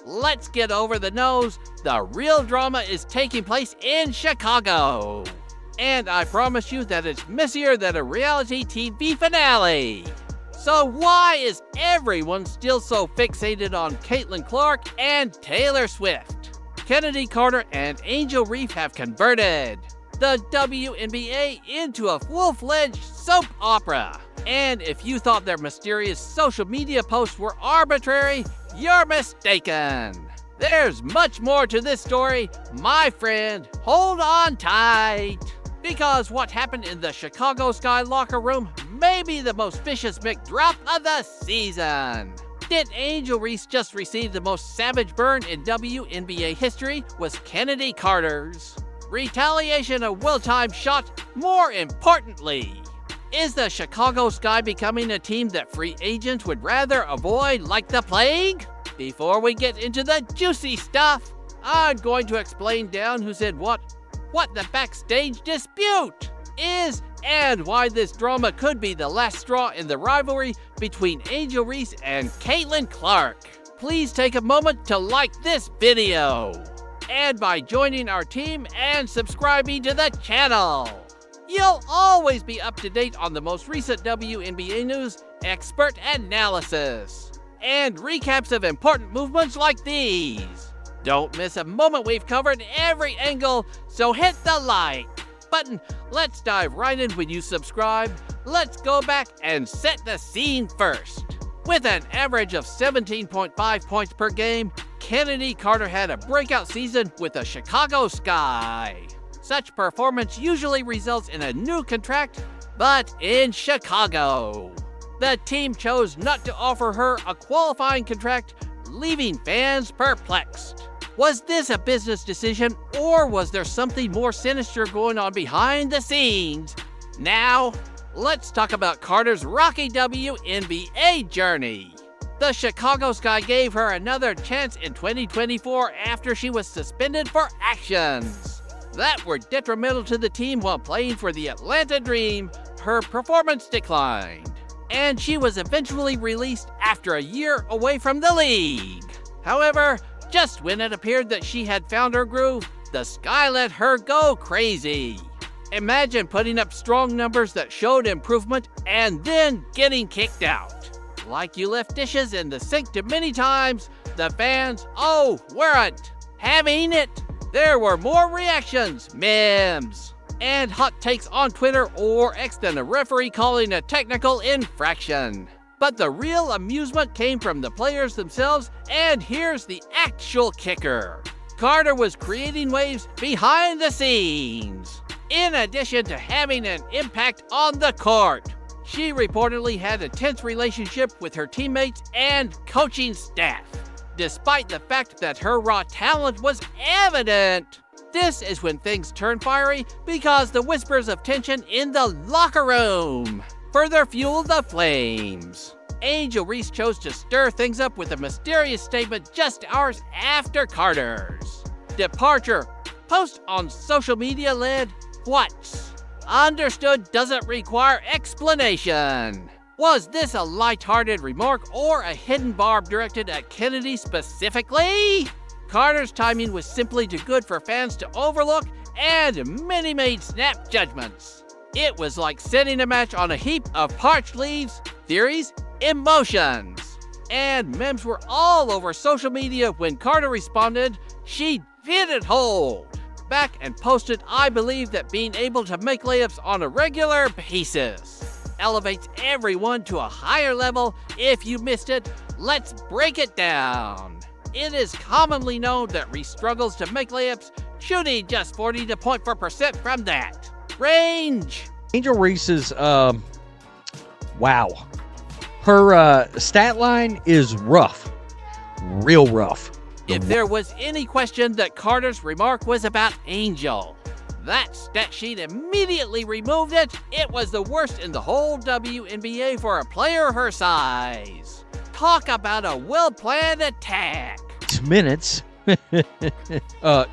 Let's get over the nose. The real drama is taking place in Chicago. And I promise you that it's messier than a reality TV finale. So why is everyone still so fixated on Caitlin Clark and Taylor Swift? Kennedy Carter and Angel Reese have converted the WNBA into a full-fledged soap opera. And if you thought their mysterious social media posts were arbitrary, you're mistaken. There's much more to this story, my friend. Hold on tight. Because what happened in the Chicago Sky locker room may be the most vicious McDrop of the season. Did Angel Reese just receive the most savage burn in WNBA history? Was Kennedy Carter's retaliation a well-timed shot? More importantly, is the Chicago Sky becoming a team that free agents would rather avoid like the plague? Before we get into the juicy stuff, I'm going to explain down who said what the backstage dispute is, and why this drama could be the last straw in the rivalry between Angel Reese and Caitlin Clark. Please take a moment to like this video, and by joining our team and subscribing to the channel, you'll always be up to date on the most recent WNBA news, expert analysis, and recaps of important movements like these. Don't miss a moment. We've covered every angle, so hit the like button. Let's dive right in. When you subscribe, let's go back and set the scene first. With an average of 17.5 points per game, Kennedy Carter had a breakout season with the Chicago Sky. Such performance usually results in a new contract, but in Chicago, the team chose not to offer her a qualifying contract, leaving fans perplexed. Was this a business decision, or was there something more sinister going on behind the scenes? Now, let's talk about Carter's rocky WNBA journey. The Chicago Sky gave her another chance in 2024 after she was suspended for actions that were detrimental to the team while playing for the Atlanta Dream. Her performance declined, and she was eventually released after a year away from the league. However, just when it appeared that she had found her groove, the Sky let her go crazy. Imagine putting up strong numbers that showed improvement and then getting kicked out. Like you left dishes in the sink too many times, the fans, weren't having it. There were more reactions, memes, and hot takes on Twitter or X than a referee calling a technical infraction. But the real amusement came from the players themselves, and here's the actual kicker. Carter was creating waves behind the scenes. In addition to having an impact on the court, she reportedly had a tense relationship with her teammates and coaching staff. Despite the fact that her raw talent was evident, this is when things turn fiery because the whispers of tension in the locker room further fueled the flames. Angel Reese chose to stir things up with a mysterious statement just hours after Carter's departure. Post on social media led, "What's understood doesn't require explanation." Was this a lighthearted remark or a hidden barb directed at Kennedy specifically? Carter's timing was simply too good for fans to overlook, and many made snap judgments. It was like setting a match on a heap of parched leaves, theories, emotions. And memes were all over social media when Carter responded, she didn't hold back and posted, "I believe that being able to make layups on a regular basis elevates everyone to a higher level. If you missed it, let's break it down. It is commonly known that Reese struggles to make layups, shooting just 40% from that range." Angel Reese's, wow. Her stat line is rough. Real rough. If there was any question that Carter's remark was about Angel, that stat sheet immediately removed it. It was the worst in the whole WNBA for a player her size. Talk about a well-planned attack. Minutes.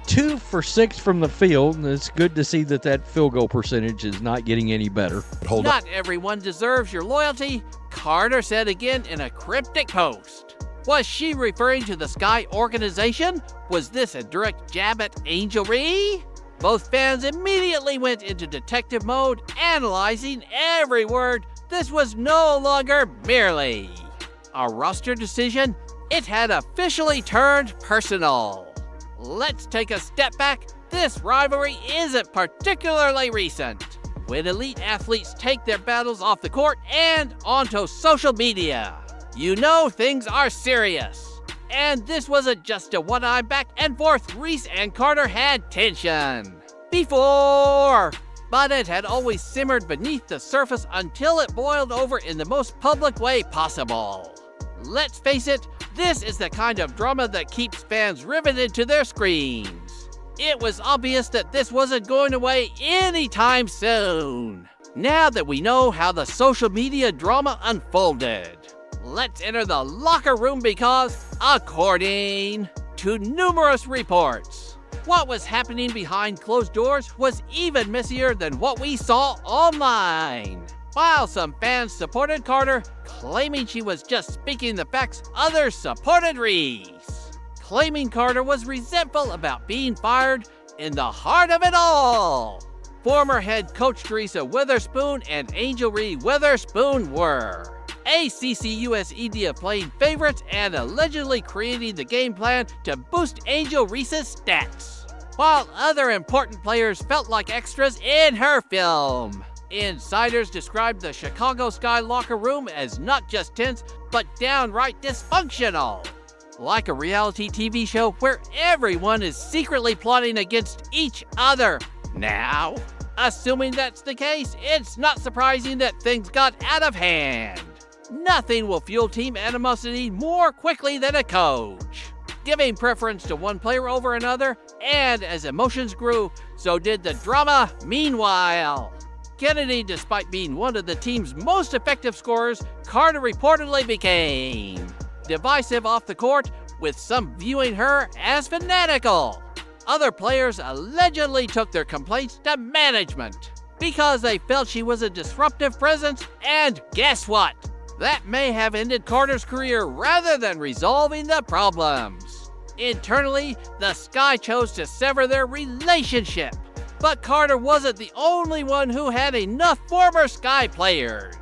2 for 6 from the field, and it's good to see that field goal percentage is not getting any better. Not everyone deserves your loyalty, Carter said again in a cryptic post. Was she referring to the Sky organization? Was this a direct jab at Angel Reese? Both fans immediately went into detective mode, analyzing every word. This was no longer merely a roster decision, it had officially turned personal. Let's take a step back. This rivalry isn't particularly recent. When elite athletes take their battles off the court and onto social media, you know things are serious. And this wasn't just a one-eye back and forth. Reese and Carter had tension before, but it had always simmered beneath the surface until it boiled over in the most public way possible. Let's face it, this is the kind of drama that keeps fans riveted to their screens. It was obvious that this wasn't going away anytime soon. Now that we know how the social media drama unfolded, let's enter the locker room because, according to numerous reports, what was happening behind closed doors was even messier than what we saw online. While some fans supported Carter, claiming she was just speaking the facts, others supported Reese, claiming Carter was resentful about being fired. In the heart of it all, former head coach Teresa Witherspoon and Angel Reese Witherspoon were ACCUS playing favorites and allegedly creating the game plan to boost Angel Reese's stats, while other important players felt like extras in her film. Insiders described the Chicago Sky locker room as not just tense, but downright dysfunctional. Like a reality TV show where everyone is secretly plotting against each other. Now, assuming that's the case, it's not surprising that things got out of hand. Nothing will fuel team animosity more quickly than a coach giving preference to one player over another, and as emotions grew, so did the drama. Meanwhile, Kennedy, despite being one of the team's most effective scorers, Carter reportedly became divisive off the court, with some viewing her as fanatical. Other players allegedly took their complaints to management because they felt she was a disruptive presence, and guess what? That may have ended Carter's career rather than resolving the problems. Internally, the Sky chose to sever their relationship. But Carter wasn't the only one who had enough former Sky players.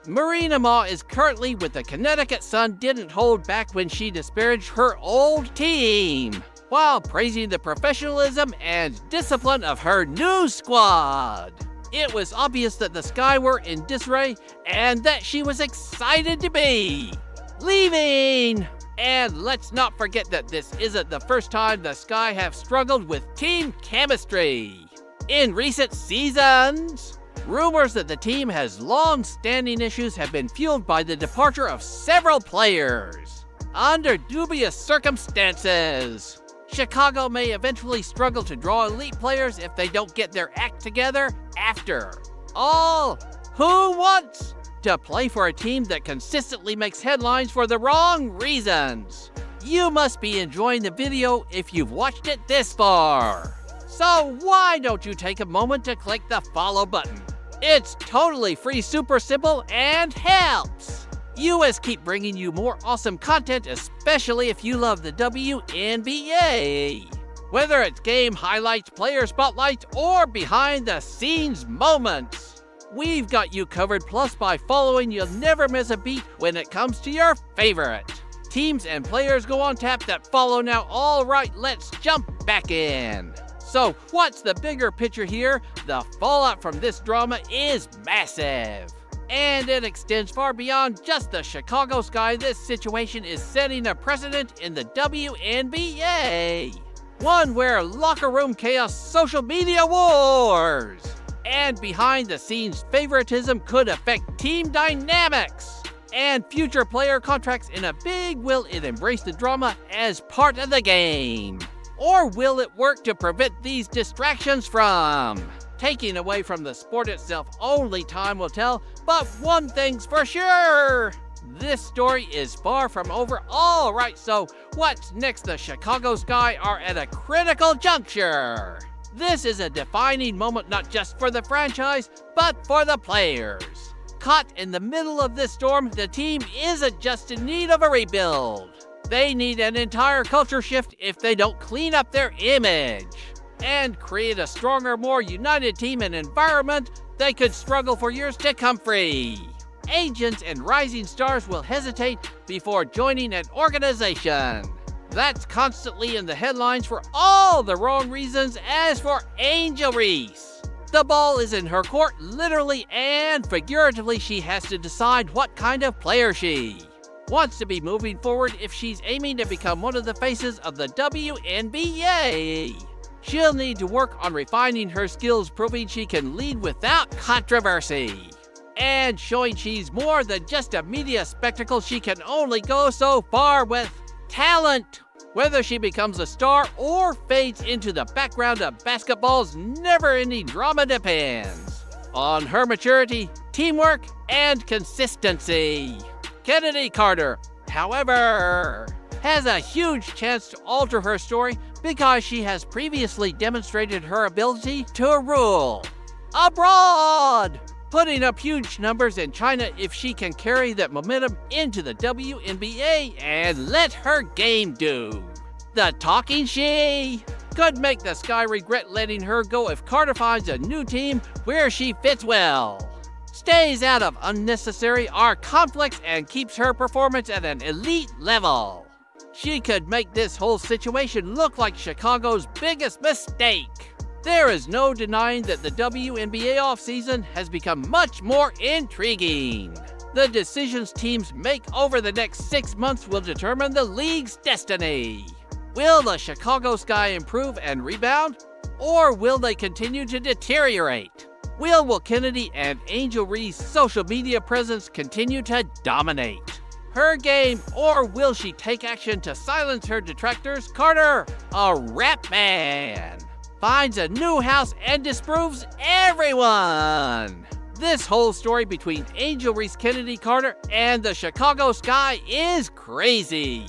Marina Ma is currently with the Connecticut Sun, didn't hold back when she disparaged her old team, while praising the professionalism and discipline of her new squad. It was obvious that the Sky were in disarray and that she was excited to be leaving. And let's not forget that this isn't the first time the Sky have struggled with team chemistry. In recent seasons, rumors that the team has long-standing issues have been fueled by the departure of several players under dubious circumstances. Chicago may eventually struggle to draw elite players if they don't get their act together. After all, who wants to play for a team that consistently makes headlines for the wrong reasons? You must be enjoying the video if you've watched it this far. So why don't you take a moment to click the follow button? It's totally free, super simple, and helps us keep bringing you more awesome content, especially if you love the WNBA. Whether it's game highlights, player spotlights, or behind-the-scenes moments, we've got you covered. Plus, by following, you'll never miss a beat when it comes to your favorite teams and players. Go on tap that follow now. All right, let's jump back in. So, what's the bigger picture here? The fallout from this drama is massive, and it extends far beyond just the Chicago Sky. This situation is setting a precedent in the WNBA, one where locker room chaos, social media wars, and behind-the-scenes favoritism could affect team dynamics and future player contracts in a big. Will it embrace the drama as part of the game? Or will it work to prevent these distractions from taking away from the sport itself? Only time will tell, but one thing's for sure, this story is far from over. All right, so what's next? The Chicago Sky are at a critical juncture. This is a defining moment not just for the franchise, but for the players. Caught in the middle of this storm, the team isn't just in need of a rebuild. They need an entire culture shift if they don't clean up their image and create a stronger, more united team and environment. They could struggle for years to come free. Agents and rising stars will hesitate before joining an organization that's constantly in the headlines for all the wrong reasons. As for Angel Reese, the ball is in her court. Literally and figuratively, she has to decide what kind of player she wants to be moving forward if she's aiming to become one of the faces of the WNBA. She'll need to work on refining her skills, proving she can lead without controversy, and showing she's more than just a media spectacle. She can only go so far with talent. Whether she becomes a star or fades into the background of basketball's never-ending drama depends on her maturity, teamwork, and consistency. Kennedy Carter, however, has a huge chance to alter her story because she has previously demonstrated her ability to rule abroad, putting up huge numbers in China. If she can carry that momentum into the WNBA and let her game do the talking, she could make the Sky regret letting her go if Carter finds a new team where she fits well, stays out of unnecessary conflicts, and keeps her performance at an elite level. She could make this whole situation look like Chicago's biggest mistake. There is no denying that the WNBA offseason has become much more intriguing. The decisions teams make over the next 6 months will determine the league's destiny. Will the Chicago Sky improve and rebound, or will they continue to deteriorate? Will Kennedy and Angel Reese's social media presence continue to dominate her game, or will she take action to silence her detractors? Carter, a rap man, finds a new house and disproves everyone. This whole story between Angel Reese, Kennedy Carter, and the Chicago Sky is crazy,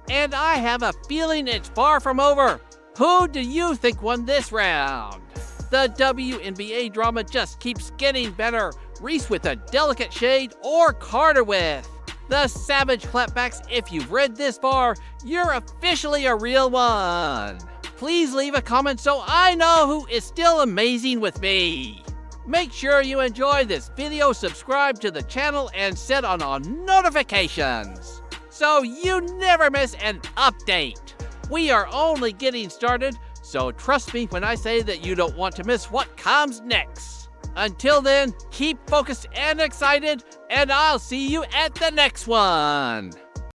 and I have a feeling it's far from over. Who do you think won this round? The WNBA drama just keeps getting better. Reese with a delicate shade, or Carter with the savage clapbacks? If you've read this far, you're officially a real one. Please leave a comment so I know who is still amazing with me. Make sure you enjoy this video, subscribe to the channel, and set on all notifications so you never miss an update. We are only getting started, so trust me when I say that you don't want to miss what comes next. Until then, keep focused and excited, and I'll see you at the next one.